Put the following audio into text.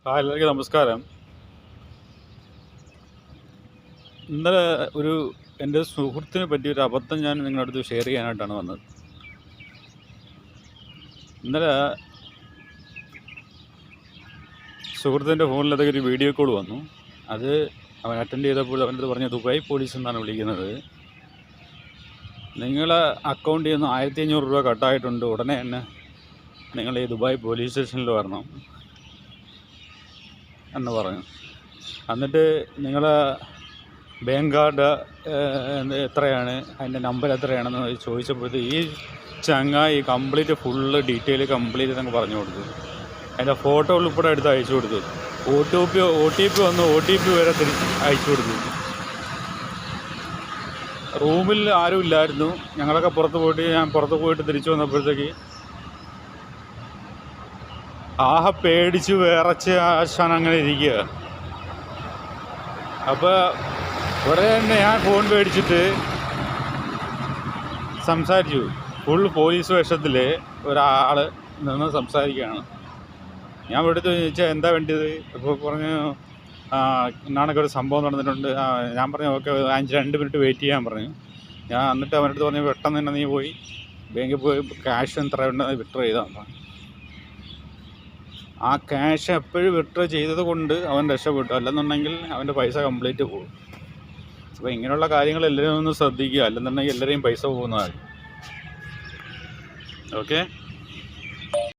എല്ലാവർക്കും നമസ്കാരം. ഇന്നലെ എൻ്റെ സുഹൃത്തിനെ പറ്റിയൊരു അബദ്ധം ഞാൻ നിങ്ങളുടെ അടുത്ത് ഷെയർ ചെയ്യാനായിട്ടാണ് വന്നത്. ഇന്നലെ സുഹൃത്തിൻ്റെ ഫോണിലതൊക്കെ ഒരു വീഡിയോ കോൾ വന്നു. അത് അവൻ അറ്റൻഡ് ചെയ്തപ്പോൾ അവനത് പറഞ്ഞ ദുബായ് പോലീസ് എന്നാണ് വിളിക്കുന്നത്. നിങ്ങളെ അക്കൗണ്ടിൽ നിന്ന് 1500 രൂപ കട്ടായിട്ടുണ്ട്, ഉടനെ തന്നെ നിങ്ങൾ ഈ ദുബായ് പോലീസ് സ്റ്റേഷനിൽ വരണം എന്ന് പറഞ്ഞു. എന്നിട്ട് നിങ്ങളെ ബാങ്ക് കാർഡ് എത്രയാണ്, അതിൻ്റെ നമ്പർ എത്രയാണെന്ന് ചോദിച്ചപ്പോഴത്തെ ഈ ചങ്ങായി കംപ്ലീറ്റ് ഫുള്ള് ഡീറ്റെയിൽ കംപ്ലീറ്റ് നമുക്ക് പറഞ്ഞു കൊടുത്തു. അതിൻ്റെ ഫോട്ടോ ഉൾപ്പെടെ എടുത്ത് അയച്ചു കൊടുത്തു. ഒ ടി പി വന്നു, ഒ ടി പി വരെ അയച്ചു കൊടുത്തു. റൂമിൽ ആരും ഇല്ലായിരുന്നു. ഞങ്ങളൊക്കെ ഞാൻ പുറത്ത് പോയിട്ട് തിരിച്ചു വന്നപ്പോഴത്തേക്ക് പേടിച്ച് വിറച്ച് ആശാൻ അങ്ങനെ ഇരിക്കുക. അപ്പോൾ കുറേ തന്നെ ഞാൻ ഫോൺ മേടിച്ചിട്ട് സംസാരിച്ചു. ഫുൾ പോലീസ് വേഷത്തിൽ ഒരാൾ നിന്ന് സംസാരിക്കുകയാണ്. ഞാൻ എടുത്ത് ചോദിച്ചാൽ എന്താ വേണ്ടത്? അപ്പോൾ പറഞ്ഞു എന്നാണൊക്കെ ഒരു സംഭവം നടന്നിട്ടുണ്ട്. ഞാൻ പറഞ്ഞു ഓക്കെ 2 മിനിറ്റ് വെയിറ്റ് ചെയ്യാൻ പറഞ്ഞു. ഞാൻ എന്നിട്ട് അവൻ്റെ അടുത്ത് പറഞ്ഞു പെട്ടെന്ന് തന്നെ നീ പോയി ബാങ്കിൽ പോയി ക്യാഷ് എത്ര ഉണ്ടെന്ന് വിഡ്രോ ചെയ്താൽ പറഞ്ഞു. ആ ക്യാഷ് എപ്പോഴും വിഡ്രോ ചെയ്തത് കൊണ്ട് അവൻ രക്ഷപ്പെട്ടു, അല്ലെന്നുണ്ടെങ്കിൽ അവൻ്റെ പൈസ കംപ്ലീറ്റ് പോകും. അപ്പോൾ ഇങ്ങനെയുള്ള കാര്യങ്ങൾ എല്ലാവരും ഒന്ന് ശ്രദ്ധിക്കുക, അല്ലെന്നുണ്ടെങ്കിൽ എല്ലാവരെയും പൈസ പോകുന്നതാണ്. ഓക്കെ.